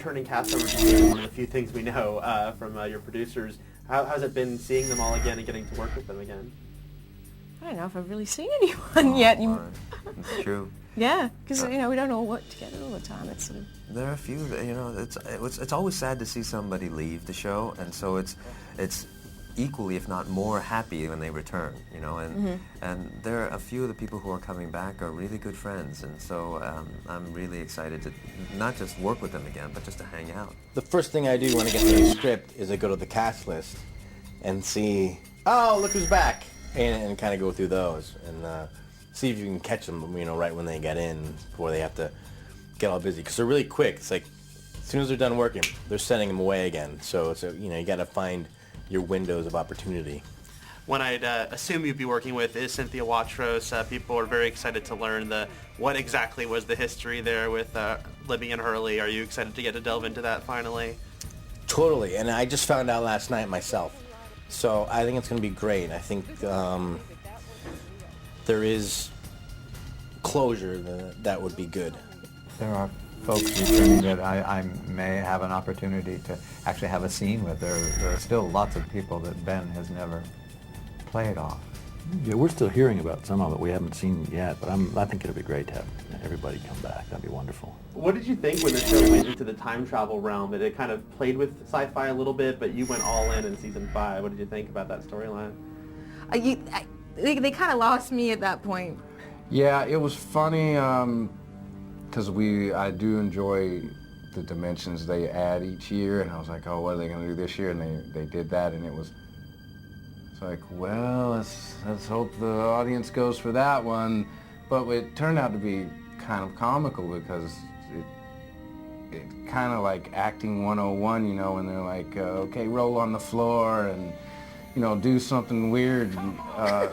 returning cast members is one of the few things we know from your producers. How's it been seeing them all again and getting to work with them again? I don't know if I've really seen anyone yet. It's true. Yeah, because we don't all work together all the time. It's sort of. There are a few that, it's always sad to see somebody leave the show, and so it's equally, if not more, happy when they return. And there are a few of the people who are coming back are really good friends, and so I'm really excited to not just work with them again, but just to hang out. The first thing I do when I get the script is I go to the cast list and see, oh, look who's back, and kind of go through those and see if you can catch them, right when they get in before they have to get all busy, because they're really quick. It's like as soon as they're done working, they're sending them away again. So it's you got to find your windows of opportunity. One I'd assume you'd be working with is Cynthia Watros. People are very excited to learn what exactly was the history there with Libby and Hurley. Are you excited to get to delve into that finally? Totally, and I just found out last night myself. So I think it's going to be great. I think there is closure that would be good. There are folks returning that I may have an opportunity to actually have a scene with. There are still lots of people that Ben has never played off. Yeah, we're still hearing about some of it we haven't seen yet, but I think it'll be great to have everybody come back. That'd be wonderful. What did you think when the show went into the time travel realm? That it kind of played with sci-fi a little bit, but you went all in season 5. What did you think about that storyline? They kind of lost me at that point. Yeah, it was funny because I do enjoy the dimensions they add each year, and I was like, oh, what are they going to do this year? And they did that, and it's like, well, let's hope the audience goes for that one. But it turned out to be kind of comical because it kind of like acting 101, when they're like, okay, roll on the floor and do something weird,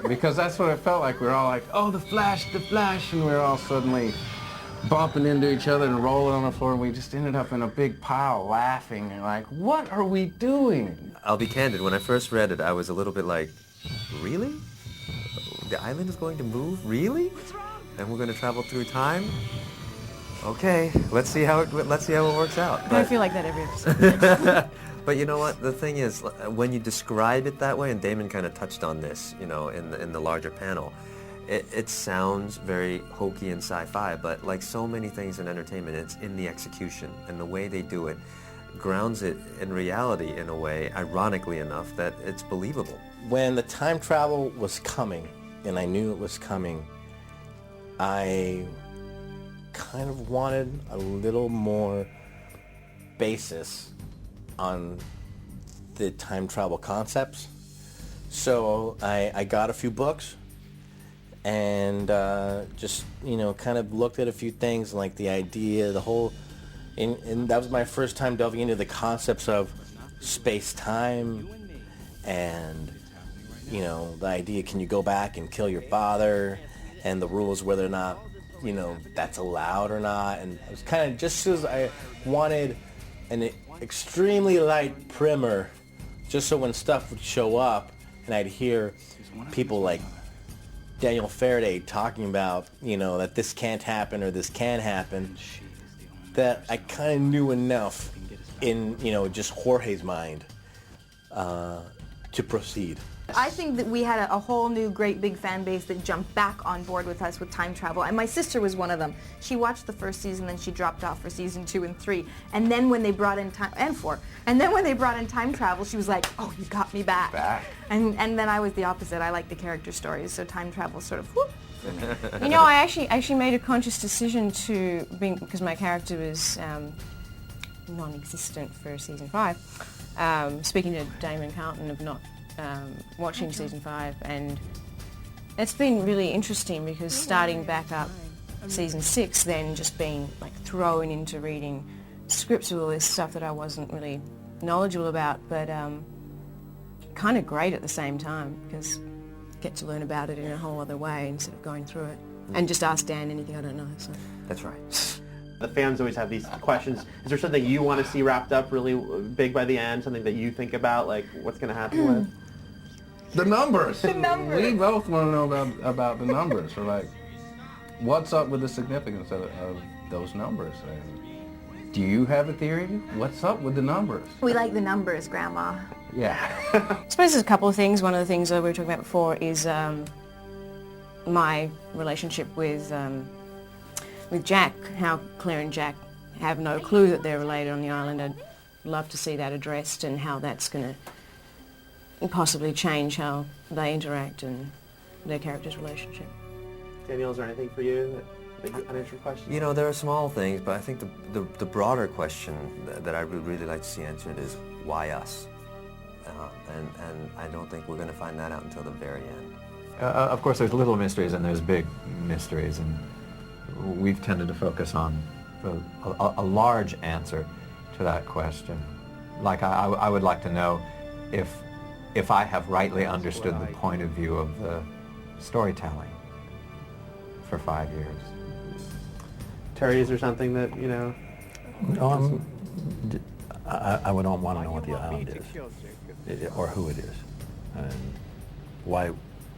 because that's what it felt like. We were all like, oh, the Flash, and we were all suddenly bumping into each other and rolling on the floor, and we just ended up in a big pile laughing and like, what are we doing? I'll be candid, when I first read it, I was a little bit like, really? The island is going to move? Really? And we're going to travel through time? Okay, let's see how it works out. I feel like that every episode. But you know what? The thing is, when you describe it that way, and Damon kind of touched on this, in the larger panel, it sounds very hokey and sci-fi, but like so many things in entertainment, it's in the execution, and the way they do it grounds it in reality in a way, ironically enough, that it's believable. When the time travel was coming, and I knew it was coming, I kind of wanted a little more basis on the time travel concepts. So I got a few books and just, kind of looked at a few things, like the idea, the whole, and that was my first time delving into the concepts of space-time and, the idea, can you go back and kill your father, and the rules whether or not, that's allowed or not. And it was kind of just as I wanted an extremely light primer, just so when stuff would show up and I'd hear people like Daniel Faraday talking about, that this can't happen or this can happen, that I kind of knew enough in, just Jorge's mind to proceed. I think that we had a whole new great big fan base that jumped back on board with us with time travel, and my sister was one of them. She watched the first season, then she dropped off for season 2 and 3, and then when they brought in and 4, and then when they brought in time travel, she was like, oh, you got me back. And then I was the opposite. I like the character stories, so time travel sort of whoop for me. I actually made a conscious decision to because my character was non-existent for season 5. Speaking to Damon Carlton of not watching season 5, and it's been really interesting because starting back up season 6, then just being like thrown into reading scripts with all this stuff that I wasn't really knowledgeable about, but kind of great at the same time because I get to learn about it in a whole other way instead of going through it and just ask Dan anything I don't know. So. That's right. The fans always have these questions. Is there something you want to see wrapped up really big by the end? Something that you think about, like what's going to happen with? The numbers. The numbers. We both want to know about the numbers. We're like, what's up with the significance of those numbers? Do you have a theory? What's up with the numbers? We like the numbers, Grandma. Yeah. I suppose there's a couple of things. One of the things that we were talking about before is my relationship with Jack, how Claire and Jack have no clue that they're related on the island. I'd love to see that addressed and how that's going to possibly change how they interact and their characters' relationship. Danielle, is there anything for you that unanswered question? You know, there are small things, but I think the broader question that I would really like to see answered is why us? And I don't think we're going to find that out until the very end. Of course, there's little mysteries and there's big mysteries, and we've tended to focus on a large answer to that question. Like, I would like to know if I have rightly understood the point of view of the storytelling for 5 years. Terry, is there something that, you know? No, I would want to know what the island is, or who it is, and why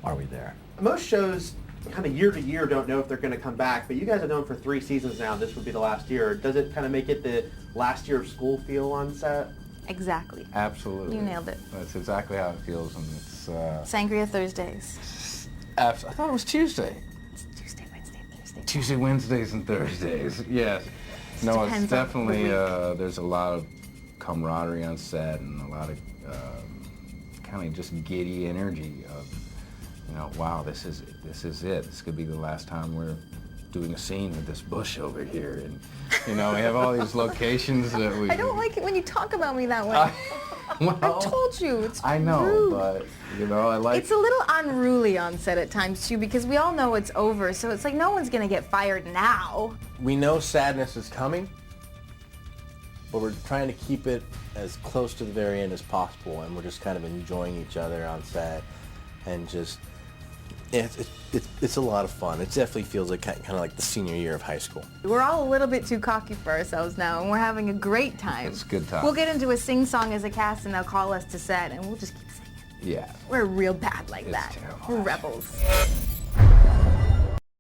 are we there. Most shows kind of year to year don't know if they're going to come back, but you guys have known for 3 seasons now this would be the last year. Does it kind of make it the last year of school feel on set? Exactly. Absolutely. You nailed it. That's exactly how it feels, and it's... Sangria Thursdays. I thought it was Tuesday. It's Tuesday, Wednesday, Thursday. Tuesday, Wednesdays, and Thursdays. Yes. No, it's Depends on definitely, the week. there's a lot of camaraderie on set and a lot of kind of just giddy energy of, you know, wow, this is it. This could be the last time we're doing a scene with this bush over here. And, you know, we have all these locations that we... I don't like it when you talk about me that way. Well, I told you, it's I know, rude. but, you know, I like... It's a little unruly on set at times, too, because we all know it's over, so it's like no one's going to get fired now. We know sadness is coming, but we're trying to keep it as close to the very end as possible, and we're just kind of enjoying each other on set, and just, it's a lot of fun. It definitely feels like kind of like the senior year of high school. We're all a little bit too cocky for ourselves now, and we're having a great time. It's a good time. We'll get into a sing-song as a cast, and they'll call us to set, and we'll just keep singing. Yeah. We're real bad like It's that. terrible. We're rebels.